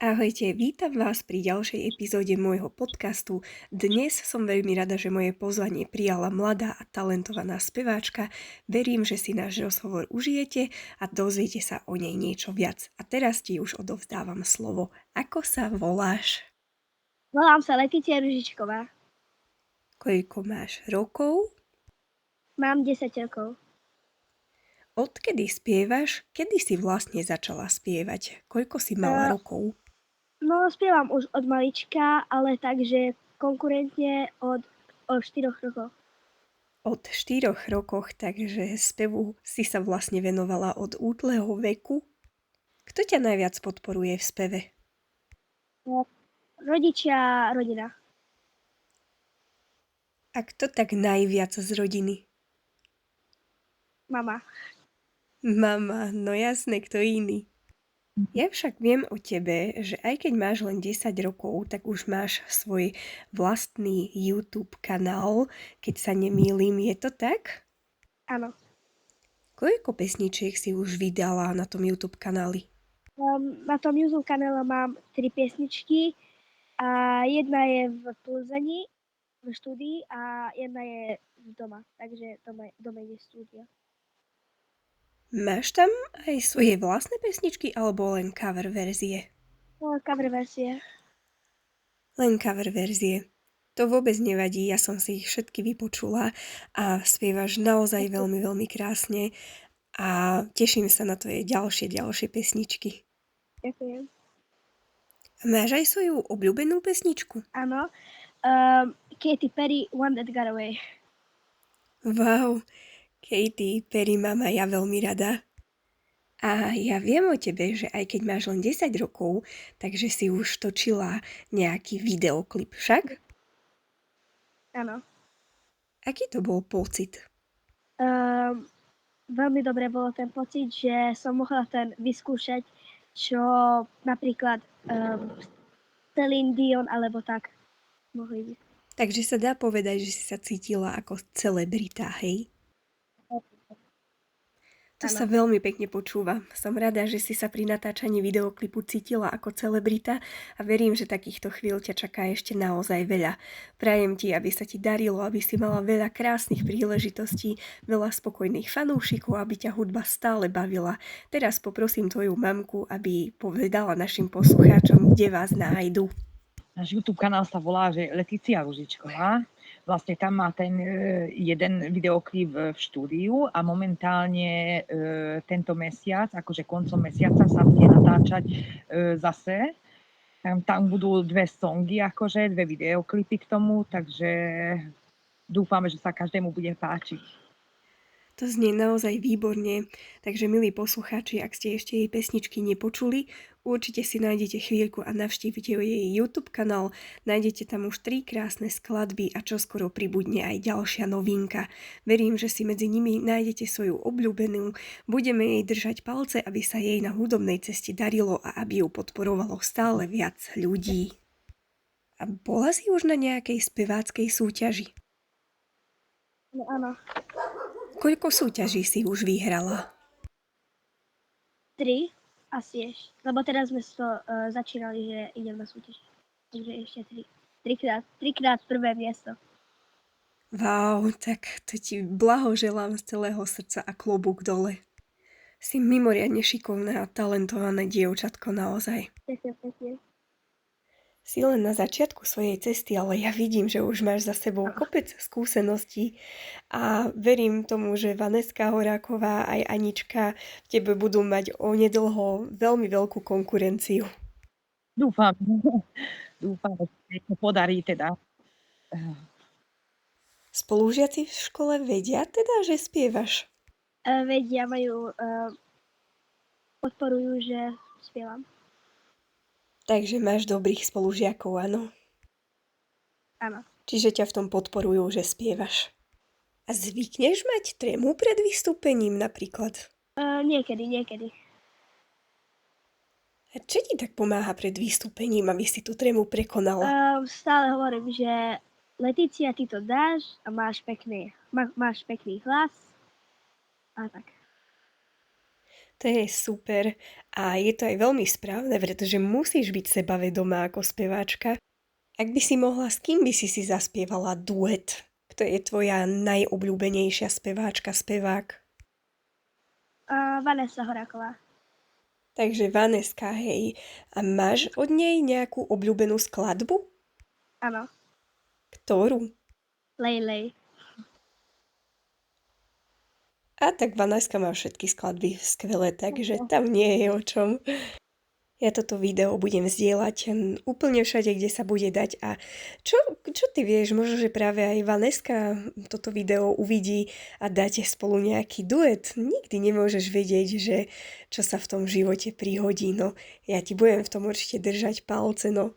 Ahojte, vítam vás pri ďalšej epizóde môjho podcastu. Dnes som veľmi rada, že moje pozvanie prijala mladá a talentovaná speváčka. Verím, že si náš rozhovor užijete a dozviete sa o nej niečo viac. A teraz ti už odovzdávam slovo. Ako sa voláš? Volám sa Leticia Ružičková. Koľko máš rokov? Mám 10 rokov. Odkedy spievaš? Kedy si vlastne začala spievať? Koľko si mala Uh, rokov? no, spievam už od malička, ale takže konkurentne od 4 rokov. Od 4 rokoch, takže spevu si sa vlastne venovala od útleho veku. Kto ťa najviac podporuje v speve? Rodičia, rodina. A kto tak najviac z rodiny? Mama. Mama, no jasné, kto iný. Ja však viem o tebe, že aj keď máš len 10 rokov, tak už máš svoj vlastný YouTube kanál, keď sa nemýlim, je to tak? Áno. Koľko pesničiek si už vydala na tom YouTube kanáli? Na tom YouTube kanále mám 3 piesničky a jedna je v Plzeni, v štúdii a jedna je doma, takže doma je štúdia. Máš tam aj svoje vlastné pesničky alebo len cover verzie? Cover verzie. Len cover verzie. To vôbec nevadí, ja som si ich všetky vypočula a spievaš naozaj veľmi, veľmi krásne a teším sa na tvoje ďalšie pesničky. Ďakujem. Máš aj svoju obľúbenú pesničku? Áno. Katy Perry, One That Got Away. Wow, Katy Perry mám aj ja veľmi rada. A ja viem o tebe, že aj keď máš len 10 rokov, takže si už točila nejaký videoklip však? Áno. Aký to bol pocit? Veľmi dobre bolo ten pocit, že som mohla ten vyskúšať, čo napríklad Celine Dion alebo tak mohli byť. Takže sa dá povedať, že si sa cítila ako celebrita, hej? To Áno. sa veľmi pekne počúva. Som rada, že si sa pri natáčaní videoklipu cítila ako celebrita a verím, že takýchto chvíľ ťa čaká ešte naozaj veľa. Prajem ti, aby sa ti darilo, aby si mala veľa krásnych príležitostí, veľa spokojných fanúšikov, aby ťa hudba stále bavila. Teraz poprosím tvoju mamku, aby povedala našim poslucháčom, kde vás nájdu. Náš YouTube kanál sa volá, že Leticia Ružičková. Vlastne tam má ten jeden videoklip v štúdiu a momentálne tento mesiac, akože koncom mesiaca sa bude natáčať zase. Tam budú 2 songy, akože 2 videoklipy k tomu, takže dúfame, že sa každému bude páčiť. To znie naozaj výborne, takže milí poslucháči, ak ste ešte jej pesničky nepočuli, určite si nájdete chvíľku a navštívite jej YouTube kanál, nájdete tam už 3 krásne skladby a čoskoro pribudne aj ďalšia novinka. Verím, že si medzi nimi nájdete svoju obľúbenú, budeme jej držať palce, aby sa jej na hudobnej ceste darilo a aby ju podporovalo stále viac ľudí. A bola si už na nejakej speváckej súťaži? No, áno. Koľko súťaží si už vyhrala? 3 asi ešte. Lebo teraz sme to začínali, že idem na súťaž. Takže ešte 3. Trikrát prvé miesto. Wow, tak to ti blahoželám z celého srdca a klobúk dole. Si mimoriadne šikovné a talentované dievčatko naozaj. Ďakujem pekne. Si len na začiatku svojej cesty, ale ja vidím, že už máš za sebou kopec skúseností a verím tomu, že Vaneska Horáková aj Anička v tebe budú mať onedlho veľmi veľkú konkurenciu. Dúfam, že sa podarí teda. Spolužiaci v škole vedia teda, že spievaš? Vedia, podporujú, že spievam. Takže máš dobrých spolužiakov, áno? Áno. Čiže ťa v tom podporujú, že spievaš. A zvykneš mať trému pred vystúpením napríklad? Niekedy. A čo ti tak pomáha pred vystúpením, aby si tú trému prekonala? Stále hovorím, že Letícia, ty to dáš a máš pekný hlas a tak. To je super a je to aj veľmi správne, pretože musíš byť sebavedomá ako speváčka. Ak by si mohla, s kým by si zaspievala duet? Kto je tvoja najobľúbenejšia speváčka, spevák? Vanessa Horáková. Takže Vaneska, hej. A máš od nej nejakú obľúbenú skladbu? Áno, Ktorú? Lej. A tak Vaneska má všetky skladby skvelé, takže tam nie je o čom. Ja toto video budem zdieľať úplne všade, kde sa bude dať. A čo ty vieš, možno, že práve aj Vaneska toto video uvidí a dáte spolu nejaký duet. Nikdy nemôžeš vedieť, že čo sa v tom živote prihodí. No, ja ti budem v tom určite držať palce, no.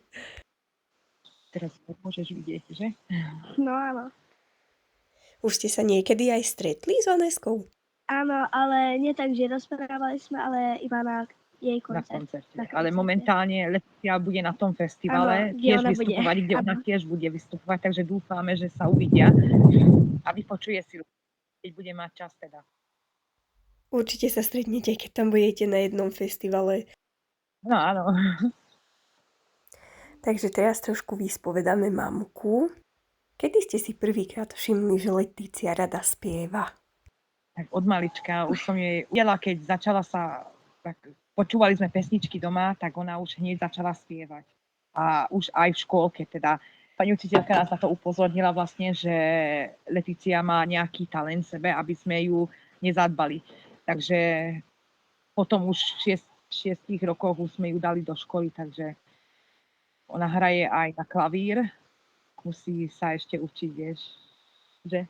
Teraz to môžeš vidieť, že? No áno. Už ste sa niekedy aj stretli s Vaneskou? Áno, ale nie tak, že rozprávali sme, ale iba na jej Na koncerte. koncerte. Ale momentálne Leticia bude na tom festivale Áno, kde tiež ona bude. vystupovať, kde ona Áno. tiež bude vystupovať, takže dúfame, že sa uvidia a vypočuje si, keď bude mať čas teda. Určite sa stretnete, keď tam budete na jednom festivale. No áno. Takže teraz trošku vyspovedáme mamku. Kedy ste si prvýkrát všimli, že Letícia rada spieva? Tak od malička už som jej videla, keď začala sa, tak počúvali sme pesničky doma, tak ona už hneď začala spievať. A už aj v škôlke teda. Pani učiteľka nás na to upozornila vlastne, že Letícia má nejaký talent v sebe, aby sme ju nezadbali. Takže potom už v 6 rokoch už sme ju dali do školy, takže ona hraje aj na klavír. Musí sa ešte učiť, vieš, že?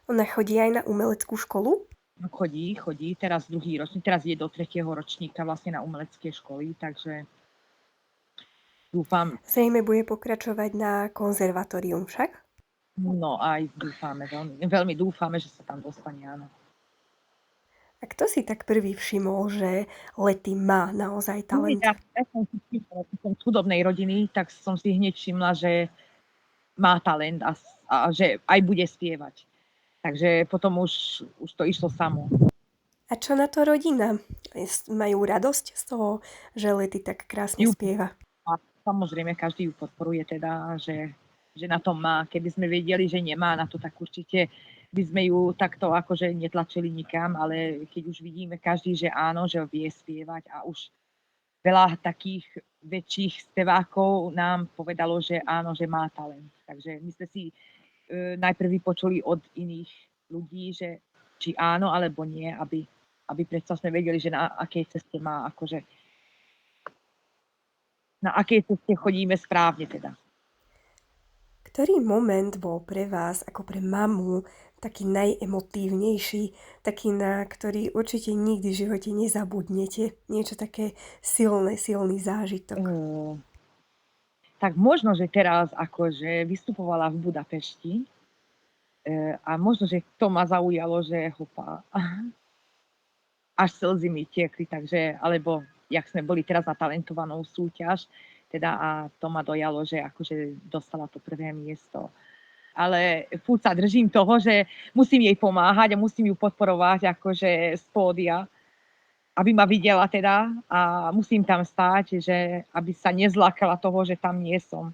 Ona chodí aj na umeleckú školu? No chodí, teraz druhý ročník, teraz ide do 3. ročníka vlastne na umelecké školy, takže dúfam. Zrejme bude pokračovať na konzervatórium však? No aj dúfame, veľmi dúfame, že sa tam dostane, áno. A kto si tak prvý všimol, že Lety má naozaj talent? Ja som z chudobnej rodiny, tak som si hneď všimla, že má talent a že aj bude spievať. Takže potom už to išlo samo. A čo na to rodina? Majú radosť z toho, že Lety tak krásne spieva? A samozrejme, každý ju podporuje teda, že na tom má. Keby sme vedeli, že nemá na to, tak určite by sme ju takto akože netlačili nikam, ale keď už vidíme každý, že áno, že vie spievať a už veľa takých väčších spevákov nám povedalo, že áno, že má talent. Takže my sme si najprv vypočuli od iných ľudí, že či áno alebo nie, aby predsa sme vedeli, že na akej ceste má, akože na akej ceste chodíme správne teda. Ktorý moment bol pre vás, ako pre mamu, taký najemotívnejší, taký, na ktorý určite nikdy v živote nezabudnete? Niečo také silný zážitok. Tak možno, že teraz akože vystupovala v Budapešti a možno, že to ma zaujalo, že hopa, až slzy mi tiekli, takže, alebo jak sme boli teraz na talentovanou súťaž, teda a to ma dojalo, že akože dostala to prvé miesto. Ale furt sa držím toho, že musím jej pomáhať a musím ju podporovať akože z pódia, aby ma videla teda a musím tam stáť, že aby sa nezlákala toho, že tam nie som.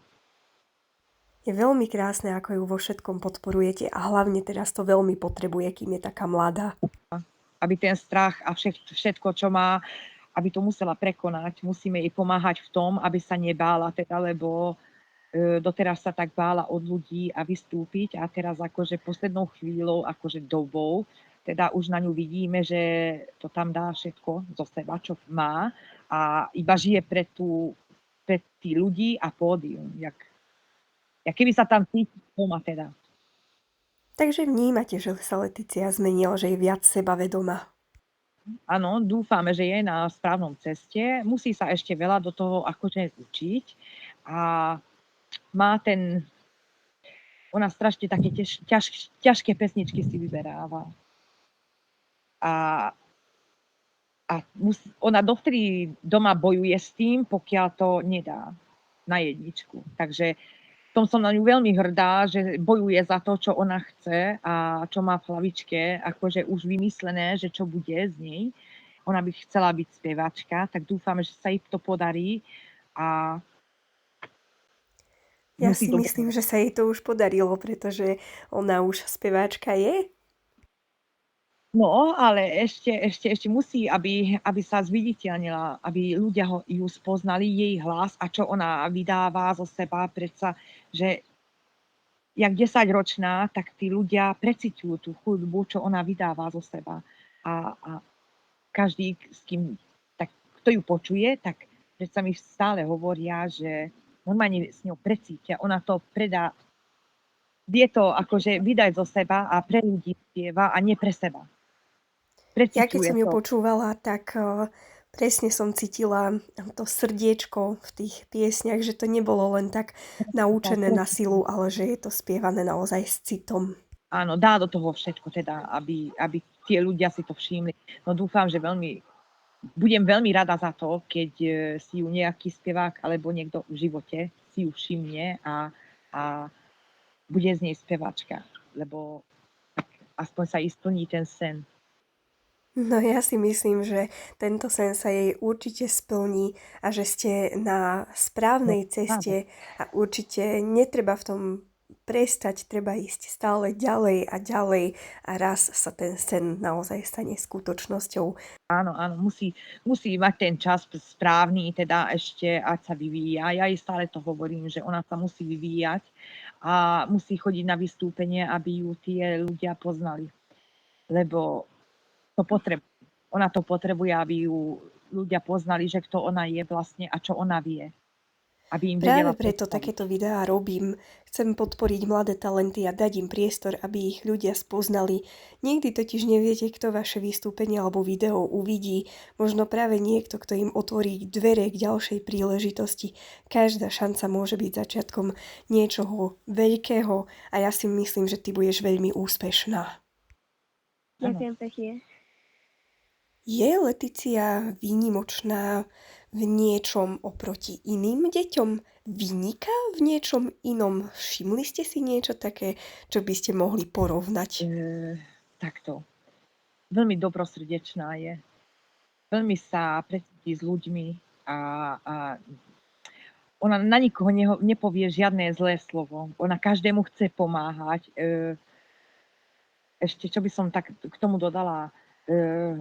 Je veľmi krásne, ako ju vo všetkom podporujete a hlavne teraz to veľmi potrebuje, kým je taká mladá. Aby ten strach a všetko, čo má, aby to musela prekonať. Musíme jej pomáhať v tom, aby sa nebála, teda, lebo doteraz sa tak bála od ľudí a vystúpiť a teraz akože poslednou chvíľou, akože dobou, teda už na ňu vidíme, že to tam dá všetko zo seba, čo má a iba žije pre tí ľudí a pódium. Jak keby sa tam cíti doma teda. Takže vnímate, že sa Letícia zmenila, že je viac sebavedomá. Áno, dúfame, že je na správnom ceste. Musí sa ešte veľa do toho akože učiť a má ona strašne také ťažké pesničky si vyberáva. A ona dovtedy doma bojuje s tým, pokiaľ to nedá na jedničku. Takže tom som na ňu veľmi hrdá, že bojuje za to, čo ona chce a čo má v hlavičke, akože už vymyslené, že čo bude z nej. Ona by chcela byť spievačka, tak dúfam, že sa jej to podarí a Ja musí si to... myslím, že sa jej to už podarilo, pretože ona už speváčka je. No, ale ešte musí, aby sa zviditeľnila, aby ľudia ju spoznali, jej hlas a čo ona vydáva zo seba. Predsa, že jak 10-ročná, tak tí ľudia preciťujú tú hudbu, čo ona vydáva zo seba. A každý, s kým, tak, kto ju počuje, tak predsa mi stále hovoria, že normálne s ňou precítia. Ona to predá, vie to akože vydať zo seba a pre ľudí spieva a nie pre seba. Ja keď Preciťuje som ju to. počúvala, tak presne som cítila to srdiečko v tých piesňach, že to nebolo len tak naučené na silu, ale že je to spievané naozaj s citom. Áno, dá do toho všetko, teda, aby tie ľudia si to všimli. No dúfam, že budem veľmi rada za to, keď si ju nejaký spevák alebo niekto v živote si ju všimne a bude z nej speváčka, lebo tak aspoň sa jej splní ten sen. No ja si myslím, že tento sen sa jej určite splní a že ste na správnej ceste a určite netreba v tom prestať, treba ísť stále ďalej a ďalej a raz sa ten sen naozaj stane skutočnosťou. Áno, musí mať ten čas správny, teda ešte, ať sa vyvíja. Ja jej stále to hovorím, že ona sa musí vyvíjať a musí chodiť na vystúpenie, aby ju tie ľudia poznali. Lebo to potrebuje. Ona to potrebuje, aby ju ľudia poznali, že kto ona je vlastne a čo ona vie. Aby im vedela Práve preto predstaviť. takéto videá robím. Chcem podporiť mladé talenty a dať im priestor, aby ich ľudia spoznali. Niekdy totiž neviete, kto vaše vystúpenie alebo video uvidí. Možno práve niekto, kto im otvorí dvere k ďalšej príležitosti. Každá šanca môže byť začiatkom niečoho veľkého a ja si myslím, že ty budeš veľmi úspešná. Ďakujem pekne. Je Leticia výnimočná v niečom oproti iným deťom? Vyniká v niečom inom? Všimli ste si niečo také, čo by ste mohli porovnať? Takto. Veľmi dobrosrdečná je. Veľmi sa precíti s ľuďmi a ona na nikoho nepovie žiadne zlé slovo. Ona každému chce pomáhať. Ešte, čo by som tak k tomu dodala,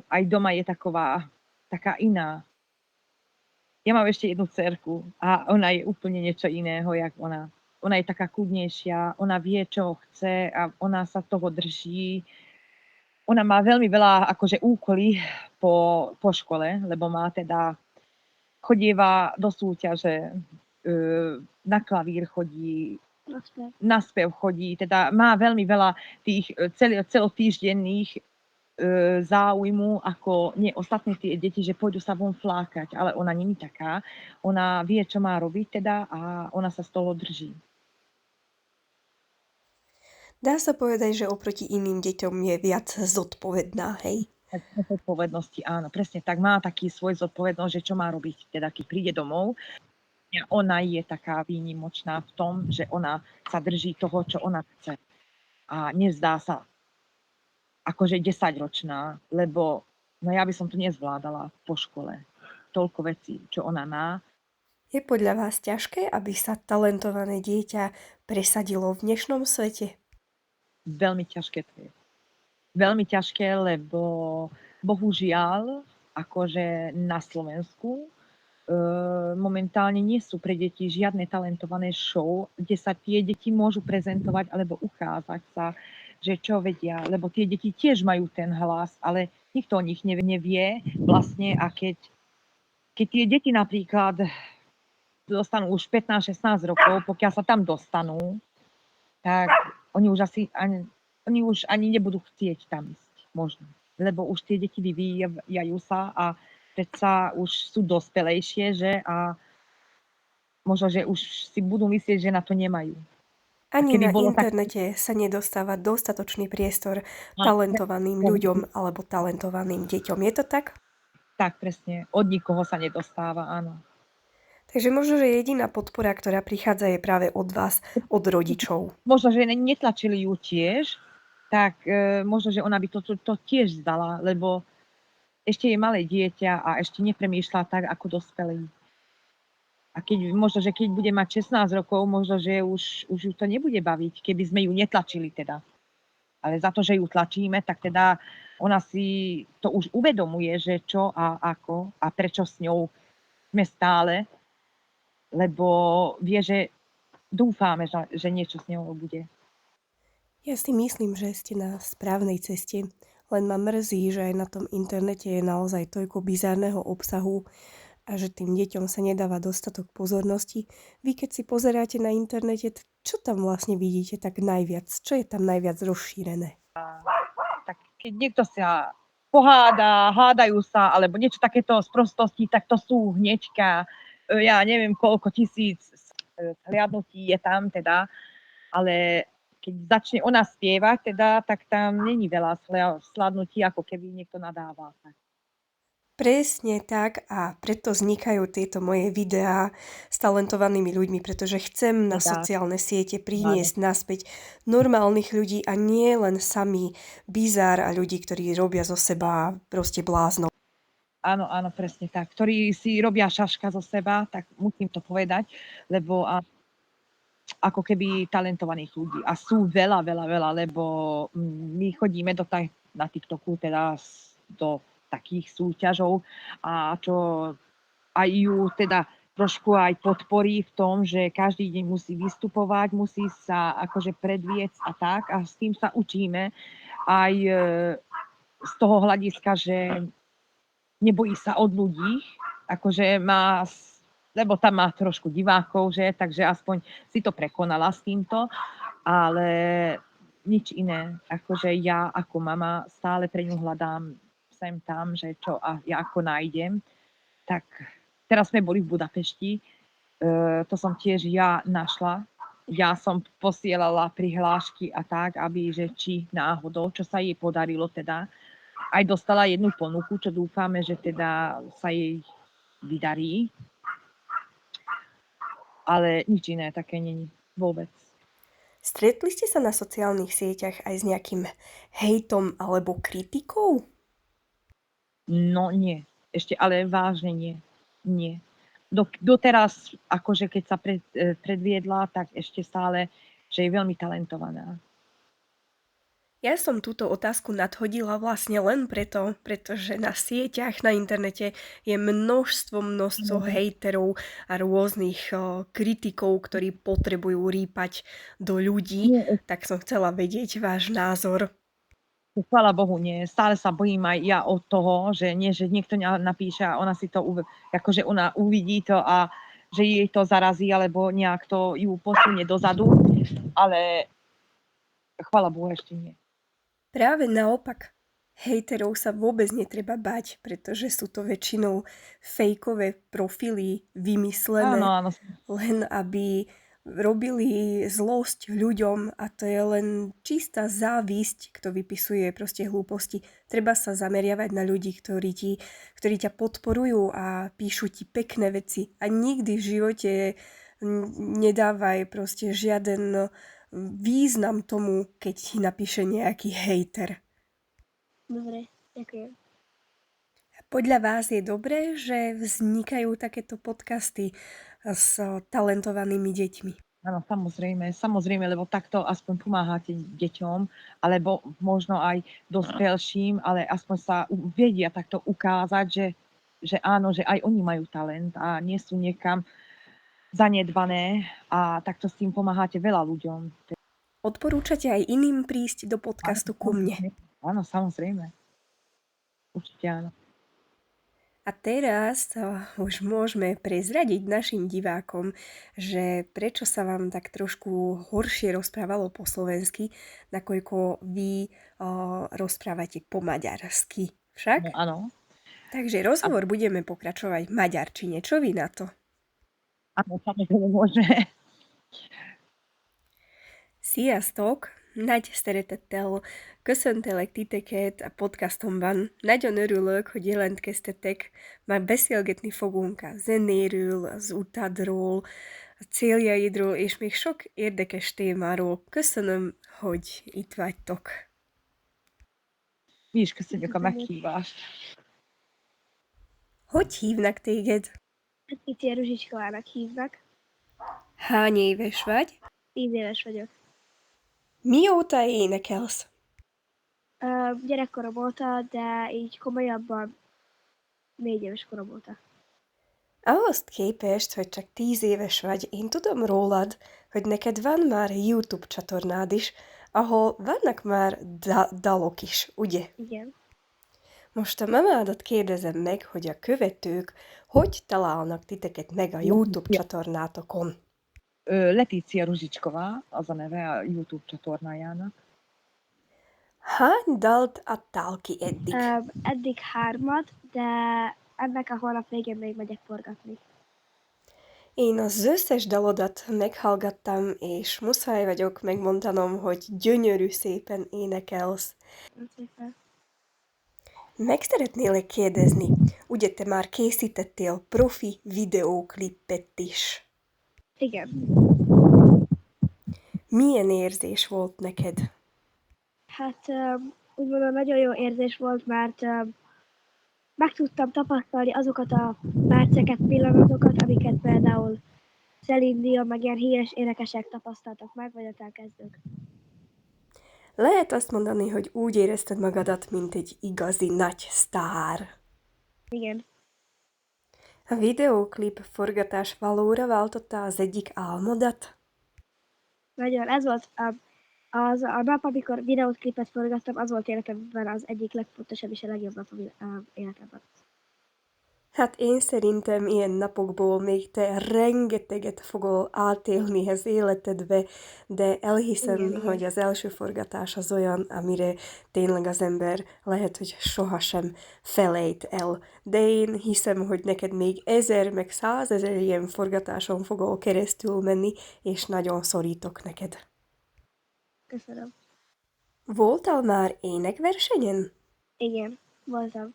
aj doma je taká iná. Ja mám ešte jednu dcerku a ona je úplne niečo iného, jak ona. Ona je taká kľudnejšia, ona vie, čo chce a ona sa toho drží. Ona má veľmi veľa akože úkolí po škole, lebo má teda, chodieva do súťaže, na klavír chodí, na spev chodí, teda má veľmi veľa tých celotýždenných záujmu ako nie ostatné tie deti, že pôjdu sa von flákať, ale ona nie je taká. Ona vie, čo má robiť teda a ona sa z toho drží. Dá sa povedať, že oproti iným deťom je viac zodpovedná, hej? Zodpovednosti, áno, presne tak. Má taký svoj zodpovednosť, že čo má robiť, teda keď príde domov. Ona je taká výnimočná v tom, že ona sa drží toho, čo ona chce. A nezdá sa akože 10-ročná, lebo no ja by som to nezvládala po škole. Toľko vecí, čo ona má. Je podľa vás ťažké, aby sa talentované dieťa presadilo v dnešnom svete? Veľmi ťažké to je. Veľmi ťažké, lebo bohužiaľ, akože na Slovensku momentálne nie sú pre deti žiadne talentované show, kde sa tie deti môžu prezentovať alebo ukázať sa, že čo vedia, lebo tie deti tiež majú ten hlas, ale nikto o nich nevie vlastne a keď tie deti napríklad dostanú už 15-16 rokov, pokiaľ sa tam dostanú, tak oni už ani nebudú chcieť tam ísť, možno. Lebo už tie deti vyvíjajú sa a predsa už sú dospelejšie, že a možno, že už si budú myslieť, že na to nemajú. Ani na internete sa nedostáva dostatočný priestor talentovaným ľuďom alebo talentovaným deťom. Je to tak? Tak, presne. Od nikoho sa nedostáva, áno. Takže možno, že jediná podpora, ktorá prichádza, je práve od vás, od rodičov. Možno, že netlačili ju tiež, tak možno, že ona by to tiež zdala, lebo ešte je malé dieťa a ešte nepremýšľa tak ako dospelý. A možno, že keď bude mať 16 rokov, možno, že už ju to nebude baviť, keby sme ju netlačili teda. Ale za to, že ju tlačíme, tak teda ona si to už uvedomuje, že čo a ako a prečo s ňou sme stále, lebo vie, že dúfame, že niečo s ňou bude. Ja si myslím, že ste na správnej ceste, len ma mrzí, že aj na tom internete je naozaj toľko bizárneho obsahu a že tým deťom sa nedáva dostatok pozornosti. Vy keď si pozeráte na internete, čo tam vlastne vidíte tak najviac? Čo je tam najviac rozšírené? Tak keď niekto sa hádajú sa, alebo niečo takéto z prostosti, tak to sú hneďka, ja neviem koľko tisíc hliadnutí je tam teda, ale keď začne ona spievať, teda, tak tam není veľa sladnutí, ako keby niekto nadával. Presne tak a preto vznikajú tieto moje videá s talentovanými ľuďmi, pretože chcem na sociálne siete priniesť naspäť normálnych ľudí a nie len samý bizár a ľudí, ktorí robia zo seba proste bláznov. Áno, presne tak. Ktorí si robia šaška zo seba, tak musím to povedať, lebo ako keby talentovaných ľudí. A sú veľa, lebo my chodíme na TikToku, teda do takých súťažov a čo aj ju teda trošku aj podporí v tom, že každý deň musí vystupovať, musí sa akože predviesť a tak a s tým sa učíme aj z toho hľadiska, že nebojí sa od ľudí, akože lebo tam má trošku divákov, že, takže aspoň si to prekonala s týmto, ale nič iné, akože ja ako mama stále pre ňu hľadám sem tam, že čo a ja ako nájdem. Tak teraz sme boli v Budapešti, to som tiež ja našla. Ja som posielala prihlášky a tak, aby, že či náhodou, čo sa jej podarilo teda. Aj dostala jednu ponuku, čo dúfame, že teda sa jej vydarí. Ale nič iné také není vôbec. Stretli ste sa na sociálnych sieťach aj s nejakým hejtom alebo kritikou? No nie, ešte ale vážne nie. Nie. Doteraz, akože keď sa predviedla, tak ešte stále, že je veľmi talentovaná. Ja som túto otázku nadhodila vlastne len preto, pretože na sieťach, na internete je množstvo hejterov a rôznych kritikov, ktorí potrebujú rýpať do ľudí. Tak som chcela vedieť váš názor. Chvála Bohu, nie. Stále sa bojím aj ja od toho, že nie, že niekto napíše a ona si to, akože ona uvidí to a že jej to zarazí, alebo nejak to ju posunie dozadu, ale chvála Bohu, ešte nie. Práve naopak, hejterov sa vôbec netreba bať, pretože sú to väčšinou fejkové profily vymyslené, Áno. len aby robili zlosť ľuďom a to je len čistá závisť, kto vypisuje proste hlúposti. Treba sa zameriavať na ľudí, ktorí ťa podporujú a píšu ti pekné veci a nikdy v živote nedávaj proste žiaden význam tomu, keď ti napíše nejaký hejter. Dobre, ďakujem. Podľa vás je dobré, že vznikajú takéto podcasty s talentovanými deťmi? Áno, samozrejme, lebo takto aspoň pomáhate deťom, alebo možno aj dospelším, ale aspoň sa vedia takto ukázať, že áno, že aj oni majú talent a nie sú niekam zanedbané a takto s tým pomáhate veľa ľuďom. Odporúčate aj iným prísť do podcastu ku mne? Áno, samozrejme. Určite áno. A teraz už môžeme prezradiť našim divákom, že prečo sa vám tak trošku horšie rozprávalo po slovensky, nakoľko vy rozprávate po maďarsky. Však? No, áno. Takže rozhovor budeme pokračovať v maďarčine. Čo vy na to? Áno, samozrejme môžeme. Sziasztok! Nagy szeretettel köszöntelek titeket a podcastomban. Nagyon örülök, hogy jelentkeztetek. Már beszélgetni fogunk a zenéről, az utadról, a céljaidról, és még sok érdekes témáról. Köszönöm, hogy itt vagytok. Mi is köszönjük a meghívást. Hogy hívnak téged? Letícia Ruzsicskának hívnak. Hány éves vagy? 10 éves vagyok. Mióta énekelsz? Gyerekkorom óta, de így komolyabban 4 éves korom óta. Ahhoz képest, hogy csak 10 éves vagy, én tudom rólad, hogy neked van már YouTube csatornád is, ahol vannak már dalok is, ugye? Igen. Most a mamádat kérdezem meg, hogy a követők hogy találnak titeket meg a YouTube csatornátokon. Letícia Ruzsicskova, az a neve a YouTube csatornájának. Hány dalt adtál ki eddig? Eddig 3, de ennek a hónap végén még megyek forgatni. Én az összes dalodat meghallgattam, és muszáj vagyok megmondanom, hogy gyönyörű szépen énekelsz. Köszönöm szépen. Meg szeretnélek kérdezni, ugye te már készítettél profi videóklippet is. Igen. Milyen érzés volt neked? Hát úgy mondom, nagyon jó érzés volt, mert meg tudtam tapasztalni azokat a perceket, pillanatokat, amiket például Celine Dion, meg ilyen híres énekesek tapasztaltak meg, vagy akár kezdők. Lehet azt mondani, hogy úgy érezted magadat, mint egy igazi nagy sztár. Igen. A videóklip forgatás valóra váltotta az egyik álmodat? Nagyon, ez volt a nap, amikor videóklipet forgattam, az volt életemben az egyik legfontosabb és a legjobb nap életemben. Hát én szerintem ilyen napokból még te rengeteget fogol átélni az életedbe, de elhiszem, Igen. hogy az első forgatás az olyan, amire tényleg az ember lehet, hogy sohasem felejt el. De én hiszem, hogy neked még 1000 meg 100 000 ilyen forgatáson fogol keresztül menni, és nagyon szorítok neked. Köszönöm. Voltál már énekversenyen? Igen, voltam.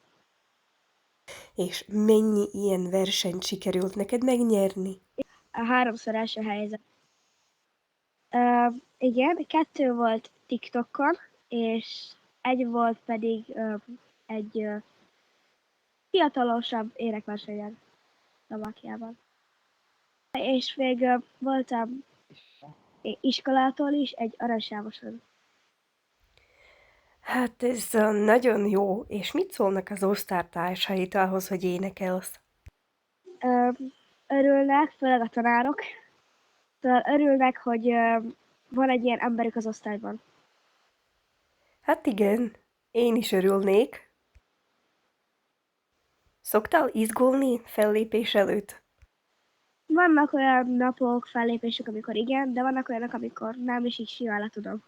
És mennyi ilyen versenyt sikerült neked megnyerni? A 3-szor első helyzet. Igen, 2 volt TikTokon, és 1 volt pedig egy fiatalosabb énekversenyen Szlovákiában. És még voltam iskolától is egy aranysávoson. Hát ez nagyon jó. És mit szólnak az osztálytársaid ahhoz, hogy énekelsz? Örülnek, főleg a tanárok. Szóval örülnek, hogy van egy ilyen emberük az osztályban. Hát igen, én is örülnék. Szoktál izgulni fellépés előtt? Vannak olyan napok, fellépések, amikor igen, de vannak olyanok, amikor nem, és így simán le tudom.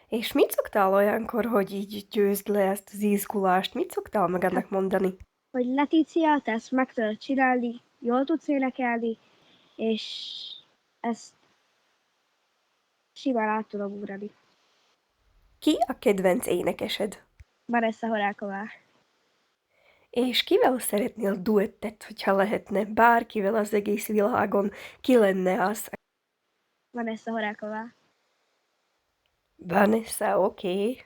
És mit szoktál olyankor, hogy így győzd le ezt az izgulást? Mit szoktál magadnak mondani? Hogy Letícia, te ezt meg tudod csinálni, jól tudsz énekelni, és ezt simán át tudom ugrani. Ki a kedvenc énekesed? Vanessa Horáková. És kivel szeretnél duettet, hogyha lehetne? Bárkivel az egész világon. Ki lenne az? Vanessa Horáková. Vanessa, oké.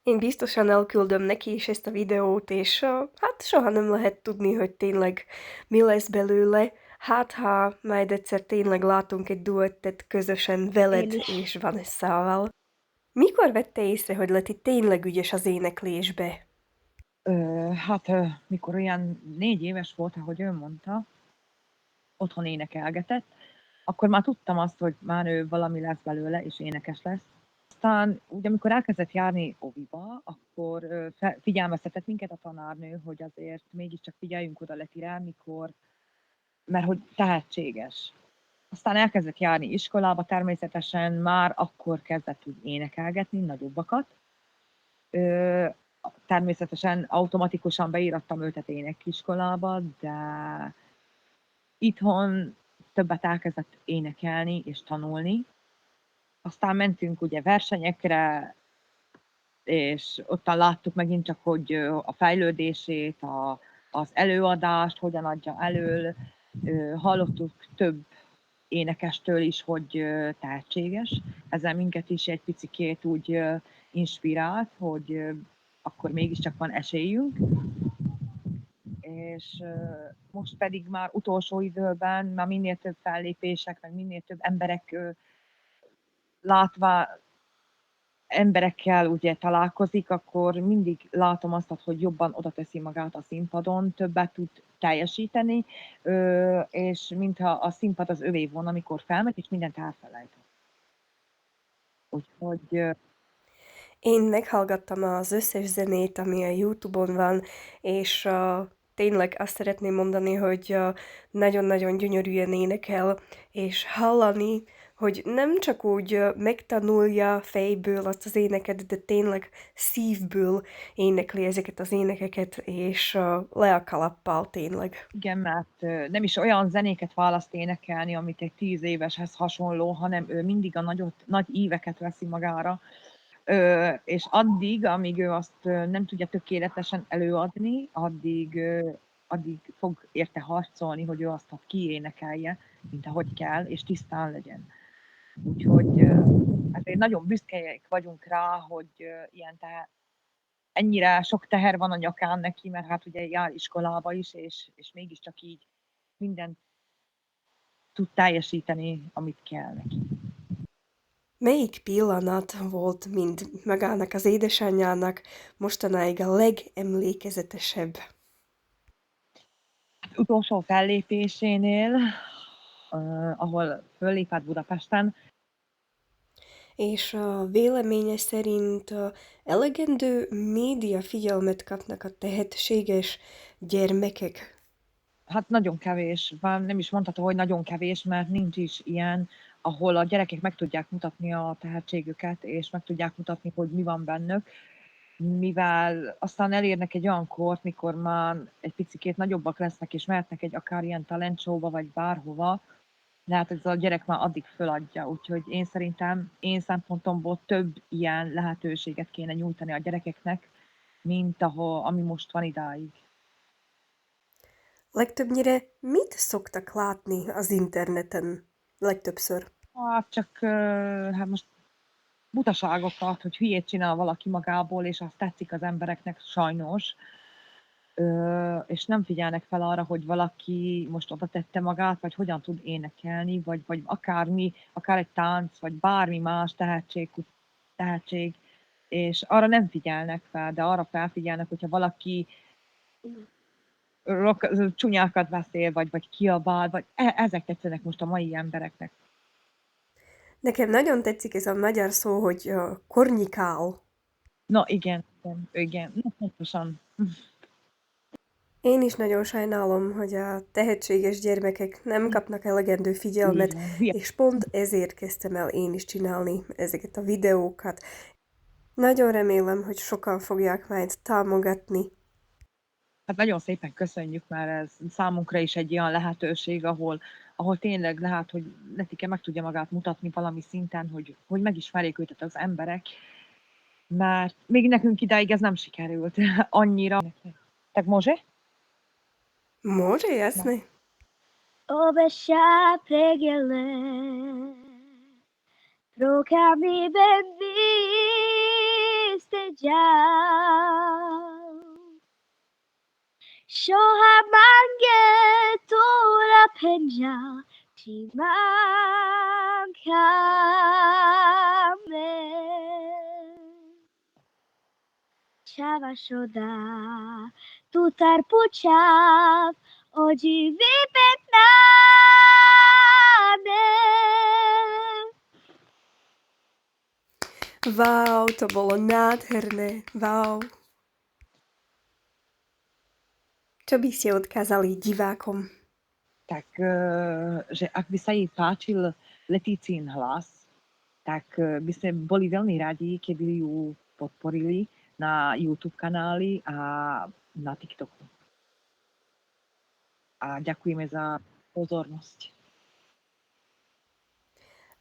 Én biztosan elküldöm neki is ezt a videót, és hát soha nem lehet tudni, hogy tényleg mi lesz belőle. Hát, ha majd egyszer tényleg látunk egy duettet közösen veled Én is. és Vanessával. Mikor vette észre, hogy Leti tényleg ügyes az éneklésbe? Mikor olyan 4 éves volt, ahogy ő mondta, otthon énekelgetett, akkor már tudtam azt, hogy már ő valami lesz belőle, és énekes lesz. Aztán, ugye, amikor elkezdett járni oviba, akkor figyelmeztetett minket a tanárnő, hogy azért mégiscsak figyeljünk oda Letire, mert hogy tehetséges. Aztán elkezdett járni iskolába, természetesen már akkor kezdett úgy énekelgetni, nagyobbakat. Természetesen automatikusan beírattam őt énekiskolába, de itthon többet elkezdett énekelni és tanulni, Aztán mentünk ugye versenyekre, és ottan láttuk megint csak, hogy a fejlődését, az előadást, hogyan adja elő. Hallottuk több énekestől is, hogy tehetséges. Ezzel minket is egy picikét úgy inspirált, hogy akkor mégiscsak van esélyünk. És most pedig már utolsó időben már minél több fellépések, meg minél több emberek látva emberekkel ugye találkozik, akkor mindig látom azt, hogy jobban oda teszi magát a színpadon, többet tud teljesíteni, és mintha a színpad az övé volna, amikor felmegy, és mindent elfelejt. Úgyhogy Én meghallgattam az összes zenét, ami a YouTube-on van, és tényleg azt szeretném mondani, hogy nagyon-nagyon gyönyörűen énekel, és hallani, hogy nem csak úgy megtanulja fejből azt az éneket, de tényleg szívből énekli ezeket az énekeket, és le a kalappal tényleg. igen, mert nem is olyan zenéket választ énekelni, amit egy 10 éveshez hasonló, hanem ő mindig a nagy íveket veszi magára, és addig, amíg ő azt nem tudja tökéletesen előadni, addig fog érte harcolni, hogy ő azt kiénekelje, mint ahogy kell, és tisztán legyen. Úgyhogy ezért nagyon büszkék vagyunk rá, hogy ennyire sok teher van a nyakán neki, mert hát ugye jár iskolába is, és mégiscsak így mindent tud teljesíteni, amit kell neki. Melyik pillanat volt mind magának az édesanyjának mostanáig a legemlékezetesebb? Utolsó fellépésénél, ahol föllépett Budapesten, És a véleménye szerint elegendő média figyelmet kapnak a tehetséges gyermekek. hát nagyon kevés, nem is mondható, hogy nagyon kevés, mert nincs is ilyen, ahol a gyerekek meg tudják mutatni a tehetségüket, és meg tudják mutatni, hogy mi van bennük, mivel aztán elérnek egy olyan kort, mikor már egy picikét nagyobbak lesznek, és mehetnek egy akár ilyen talentshow-ba, vagy bárhova, lehet, hogy ez a gyerek már addig föladja. Úgyhogy én szerintem, én szempontomból több ilyen lehetőséget kéne nyújtani a gyerekeknek, mint ami most van idáig. Legtöbbnyire mit szoktak látni az interneten? Legtöbbször. Hát csak, hát most butaságokat, hogy hülyét csinál valaki magából, és azt tetszik az embereknek sajnos, és nem figyelnek fel arra, hogy valaki most oda tette magát, vagy hogyan tud énekelni, vagy akármi, akár egy tánc, vagy bármi más tehetség, és arra nem figyelnek fel, de arra felfigyelnek, hogyha valaki csúnyákat beszél, vagy kiabál, vagy ezek tetszenek most a mai embereknek. Nekem nagyon tetszik ez a magyar szó, hogy kornyikál. Na igen, na, pontosan. Én is nagyon sajnálom, hogy a tehetséges gyermekek nem kapnak elegendő figyelmet, Igen, hülye. és pont ezért kezdtem el én is csinálni ezeket a videókat. Nagyon remélem, hogy sokan fogják majd támogatni. Hát nagyon szépen köszönjük, mert ez számunkra is egy olyan lehetőség, ahol tényleg lehet, hogy Letike meg tudja magát mutatni valami szinten, hogy megismerjék őt az emberek, mert még nekünk idáig ez nem sikerült annyira. Tak može? Može, jasne. Obeša pregele, rokami ben viste già. Soha mange tora penja, ti mankame. Chava shoda, tu tarpuchav, oji vipetnane. Wow, to bolo nádherné. Wow. Čo by ste odkázali divákom? Tak, že ak by sa jej páčil Letícin hlas, tak by sme boli veľmi radi, keby ju podporili na YouTube kanály a na TikToku. A ďakujeme za pozornosť.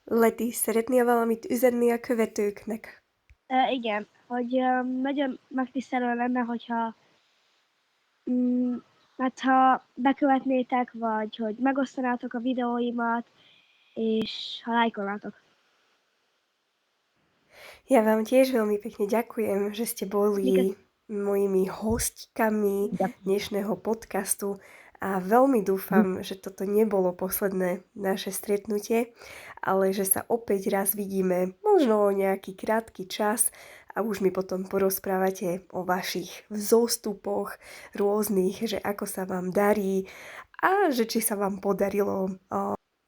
Leti, szeretnél valamit üzenni a követőknek? Igen, hogy nagyon megtisztelő lenne, hogyha mm, hát ha bekövetnétek, vagy hogy megosztanátok a videóimat, és ha lájkolnátok. Ja vám tiež veľmi pekne ďakujem, že ste Díky. boli mojimi hostkami Ďakujem. dnešného podcastu a veľmi dúfam, že toto nebolo posledné naše stretnutie, ale že sa opäť raz vidíme, možno o nejaký krátky čas a už mi potom porozprávate o vašich vzostupoch rôznych, že ako sa vám darí a že či sa vám podarilo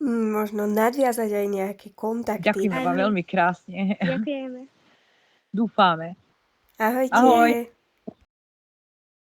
možno nadviazať aj nejaké kontakty. Ďakujeme vám Áno. veľmi krásne. Ďakujeme. Dúfame. Ahojte. Ahoj.